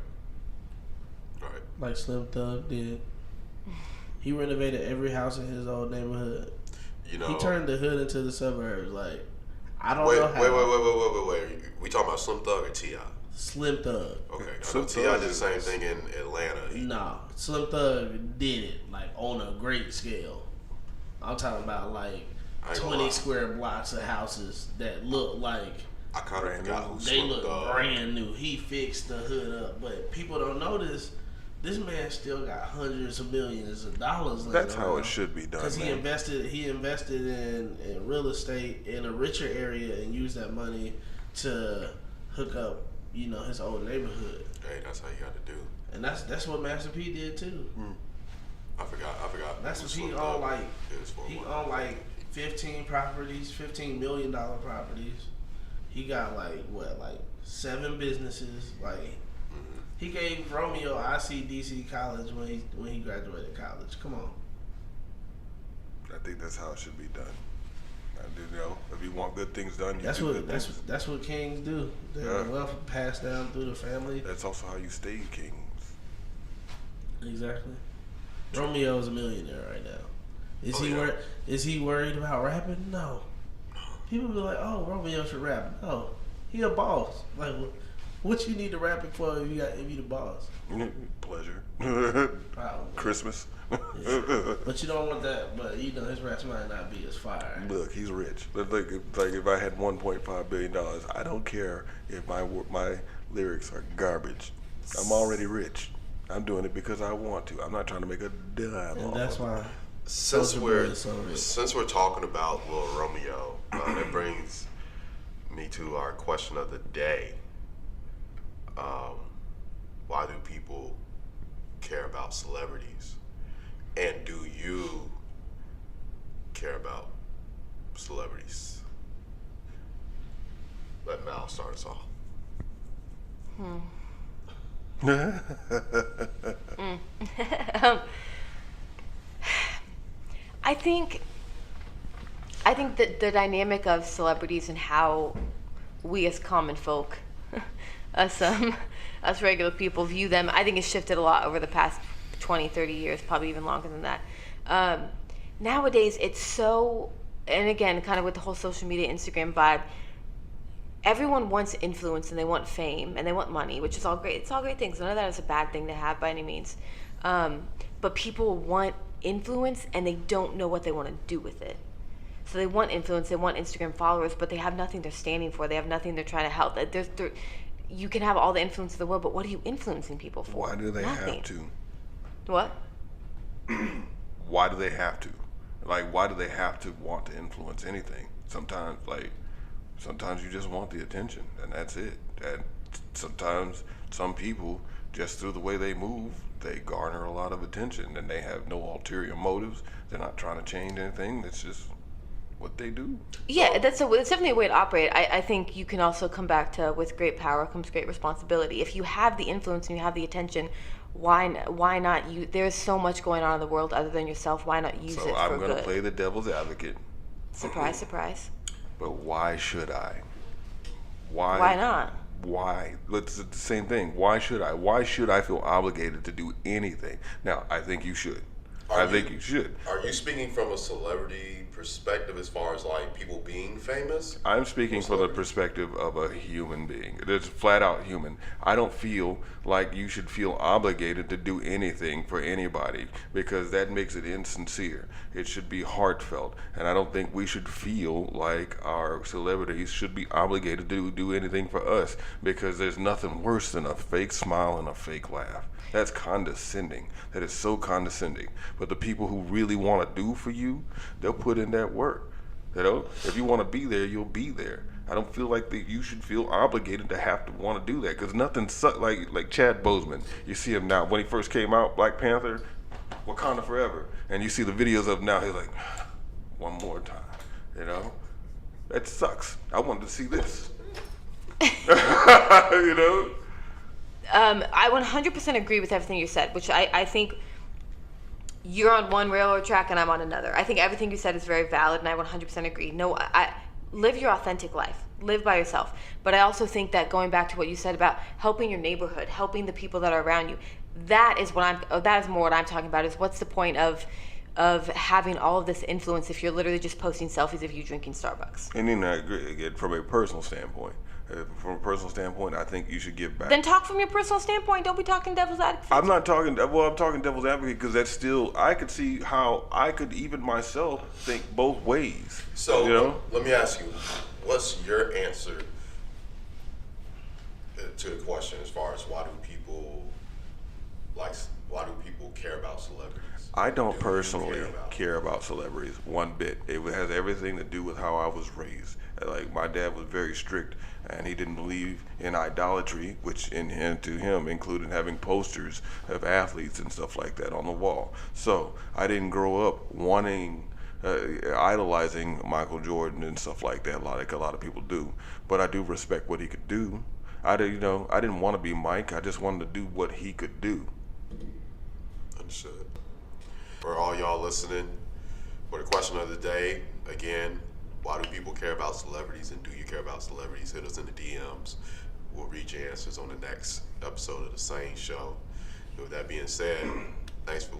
Like Slim Thug did. He renovated every house in his old neighborhood. You know, he turned the hood into the suburbs. Like, I don't know how. Wait. We talking about Slim Thug or T.I.? Slim Thug. Okay. T.I. did the same thing in Atlanta. Nah, Slim Thug did it like on a great scale. I'm talking about like 20 square blocks of houses that look like I kind of forgot who they Slim look Thug. brand new. He fixed the hood up, but people don't notice. This man still got hundreds of millions of dollars. That's how it should be done. Because he invested in real estate in a richer area and used that money to hook up, his old neighborhood. Hey, that's how you got to do. And that's what Master P did too. I forgot. That's what he owned. Like he owned like 15 properties, $15 million properties. He got like 7 businesses. Like he gave Romeo ICDC college when he graduated college. Come on. I think that's how it should be done. If you want good things done, that's what kings do. Their wealth passed down through the family. That's also how you stay kings. Exactly. Romeo's a millionaire right now. Is he worried about rapping? No. People be like, "Oh, Romeo should rap." No, he a boss. Like, what you need to rap it for if you the boss? Pleasure. Christmas. Yeah. But you don't want that. But his raps might not be as fire. Look, he's rich. Like if I had $1.5 billion, I don't care if my lyrics are garbage. I'm already rich. I'm doing it because I want to. I'm not trying to make a dime. And that's why. Since we're talking about Lil Romeo, that brings me to our question of the day. Why do people care about celebrities? And do you care about celebrities? Let Mal start us off. I think that the dynamic of celebrities and how we as common folk, us regular people view them, I think has shifted a lot over the past 20, 30 years, probably even longer than that. Nowadays, it's so, and again, kind of with the whole social media, Instagram vibe, everyone wants influence and they want fame and they want money, which is all great. It's all great things. None of that is a bad thing to have by any means. But people want influence and they don't know what they want to do with it. So they want influence, they want Instagram followers, but they have nothing they're standing for. They have nothing they're trying to help. You can have all the influence in the world, but what are you influencing people for? Why do they have to? What? Why do they have to? Like, why do they have to want to influence anything? Sometimes you just want the attention, and that's it. And sometimes some people, just through the way they move, they garner a lot of attention, and they have no ulterior motives. They're not trying to change anything. It's just what they do. Yeah, that's definitely a way to operate. I think you can also come back to with great power comes great responsibility. If you have the influence and you have the attention, why not you? There's so much going on in the world other than yourself. Why not use it So for I'm going to good? play the devil's advocate. Surprise, surprise. But why should I? Why? Why not? Why? It's the same thing. Why should I? Why should I feel obligated to do anything? Now, I think you should. I think you should. Are you speaking from a celebrity perspective as far as like people being famous? I'm speaking from the perspective of a human being. It's flat out human. I don't feel like you should feel obligated to do anything for anybody because that makes it insincere. It should be heartfelt. And I don't think we should feel like our celebrities should be obligated to do anything for us because there's nothing worse than a fake smile and a fake laugh. That's condescending. That is so condescending. But the people who really want to do for you, they'll put in that work. You know, if you want to be there, you'll be there. I don't feel like that you should feel obligated to have to want to do that because nothing like Chad Boseman. You see him now. When he first came out, Black Panther, Wakanda Forever, and you see the videos of him now. He's like, one more time. You know, that sucks. I wanted to see this. You know. I 100% agree with everything you said, which I think you're on one railroad track and I'm on another. I think everything you said is very valid and I 100% agree. No, I live your authentic life. Live by yourself. But I also think that going back to what you said about helping your neighborhood, helping the people that are around you, that is more what I'm talking about is what's the point of having all of this influence if you're literally just posting selfies of you drinking Starbucks. And then I agree again from a personal standpoint. From a personal standpoint, I think you should give back. Then talk from your personal standpoint. Don't be talking devil's advocate. I'm not talking. Well, I'm talking devil's advocate because that's still. I could see how I could even myself think both ways. So you know? let me ask you, what's your answer to the question as far as why do people care about celebrities? I don't Do you personally care about celebrities one bit. It has everything to do with how I was raised. Like my dad was very strict, and he didn't believe in idolatry, which to him included having posters of athletes and stuff like that on the wall. So I didn't grow up wanting, idolizing Michael Jordan and stuff like that, like a lot of people do. But I do respect what he could do. I didn't want to be Mike. I just wanted to do what he could do. Understood. For all y'all listening, for the question of the day, again, why do people care about celebrities and do you care about celebrities? Hit us in the DMs. We'll read your answers on the next episode of the SANE Show. And with that being said, thanks for